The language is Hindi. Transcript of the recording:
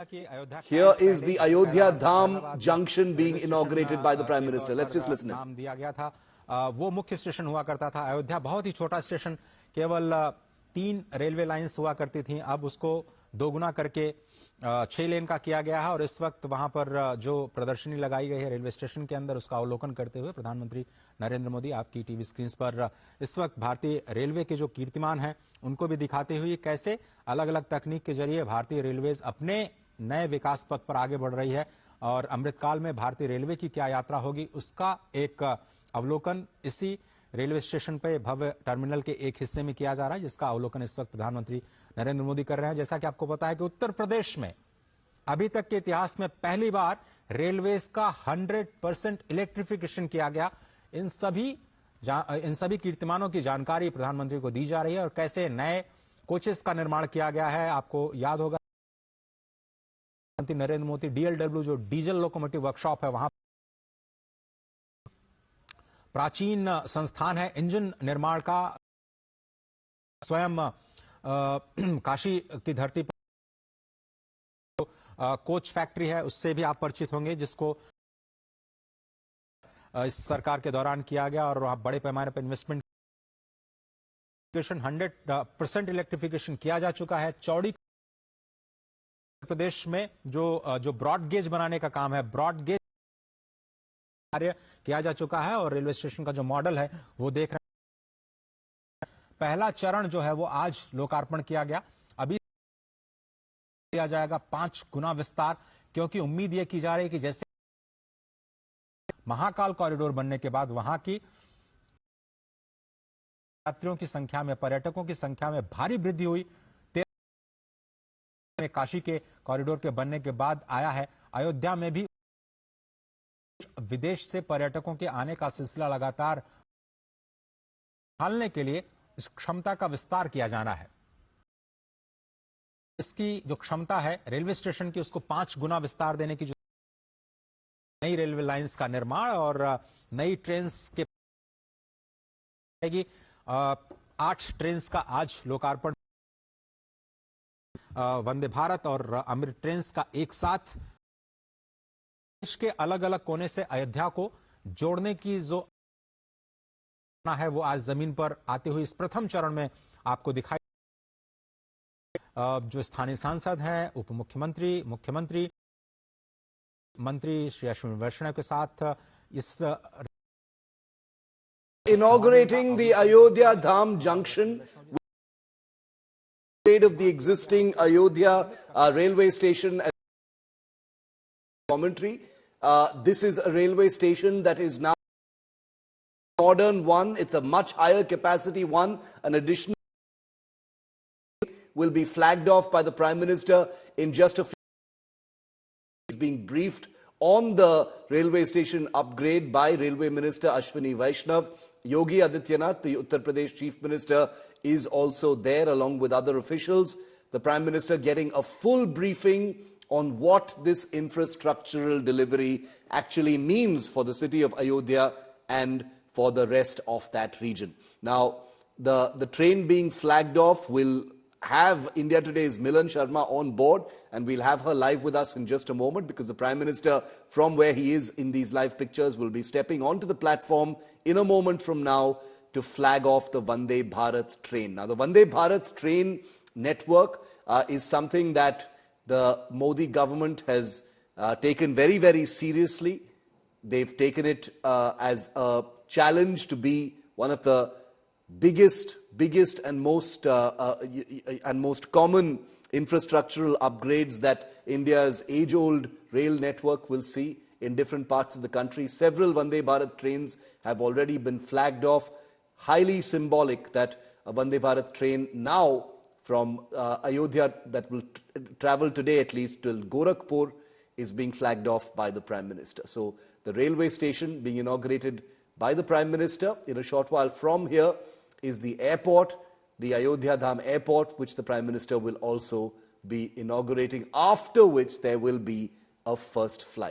Here is the Ayodhya Dham junction being inaugurated by the Prime Minister. Let's just listen. नाम दिया गया था, वो मुख्य स्टेशन हुआ करता था। अयोध्या बहुत ही छोटा स्टेशन, केवल 3 रेलवे लाइंस हुआ करती थी। अब उसको दोगुना करके 6 लेन का किया गया है और इस वक्त वहां पर जो प्रदर्शनी लगाई गई है रेलवे स्टेशन के अंदर, उसका अवलोकन करते हुए प्रधानमंत्री नरेंद्र मोदी आपकी टीवी स्क्रीन पर इस वक्त भारतीय रेलवे के जो कीर्तिमान हैं उनको भी दिखाते हुए कैसे अलग अलग तकनीक के जरिए भारतीय रेलवेज अपने नए विकास पथ पर आगे बढ़ रही है और अमृतकाल में भारतीय रेलवे की क्या यात्रा होगी उसका एक अवलोकन इसी रेलवे स्टेशन पे भव्य टर्मिनल के एक हिस्से में किया जा रहा है, जिसका अवलोकन इस वक्त प्रधानमंत्री नरेंद्र मोदी कर रहे हैं। जैसा कि आपको पता है कि उत्तर प्रदेश में अभी तक के इतिहास में पहली बार रेलवेज का 100% इलेक्ट्रिफिकेशन किया गया। इन सभी कीर्तिमानों की जानकारी प्रधानमंत्री को दी जा रही है और कैसे नए कोचेस का निर्माण किया गया है। आपको याद होगा नरेंद्र मोदी DLW जो डीजल लोकोमोटिव वर्कशॉप है, वहां प्राचीन संस्थान है इंजन निर्माण का, स्वयं काशी की धरती पर कोच फैक्ट्री है, उससे भी आप परिचित होंगे, जिसको इस सरकार के दौरान किया गया और वहां बड़े पैमाने पर इन्वेस्टमेंट 100% इलेक्ट्रिफिकेशन किया जा चुका है। चौड़ी प्रदेश में जो ब्रॉड गेज बनाने का काम है, ब्रॉड गेज कार्य किया जा चुका है और रेलवे स्टेशन का जो मॉडल है वो देख रहे हैं। पहला चरण जो है वो आज लोकार्पण किया गया, अभी किया जाएगा 5 गुना विस्तार, क्योंकि उम्मीद यह की जा रही है कि जैसे महाकाल कॉरिडोर बनने के बाद वहां की यात्रियों की संख्या में, पर्यटकों की संख्या में भारी वृद्धि हुई। काशी के कॉरिडोर के बनने के बाद आया है, अयोध्या में भी विदेश से पर्यटकों के आने का सिलसिला लगातार संभालने के लिए इस क्षमता का विस्तार किया जाना है। इसकी जो क्षमता है रेलवे स्टेशन की, उसको 5 गुना विस्तार देने की जो नई रेलवे लाइंस का निर्माण और नई ट्रेन्स के 8 ट्रेन्स का आज लोकार्पण, वंदे भारत और अमृत ट्रेन्स का एक साथ देश के अलग अलग कोने से अयोध्या को जोड़ने की जो है वो आज जमीन पर आते हुए इस प्रथम चरण में आपको दिखाई। जो स्थानीय सांसद हैं, उप मुख्यमंत्री, मुख्यमंत्री, मंत्री श्री अश्विनी वैष्णव के साथ इस inaugurating the Ayodhya Dham junction of the existing Ayodhya railway station. Commentary. This is a railway station that is now a modern one. It's a much higher capacity one. An additional will be flagged off by the Prime Minister in just a few days. He's being briefed on the railway station upgrade by Railway Minister Ashwini Vaishnav. Yogi Adityanath, the Uttar Pradesh Chief Minister, is also there along with other officials. The Prime Minister getting a full briefing on what this infrastructural delivery actually means for the city of Ayodhya and for the rest of that region. Now, the train being flagged off will have India Today's Milan Sharma on board, and we'll have her live with us in just a moment, because the Prime Minister, from where he is in these live pictures, will be stepping onto the platform in a moment from now to flag off the Vande Bharat train. Now, the Vande Bharat train network is something that the Modi government has taken very, very seriously. They've taken it as a challenge to be one of the biggest and most common infrastructural upgrades that India's age-old rail network will see in different parts of the country. Several Vande Bharat trains have already been flagged off. Highly symbolic that a Vande Bharat train now from Ayodhya that will travel today at least till Gorakhpur is being flagged off by the Prime Minister. So the railway station being inaugurated by the Prime Minister. In a short while from here is the airport, the Ayodhya Dham airport, which the Prime Minister will also be inaugurating, after which there will be a first flight.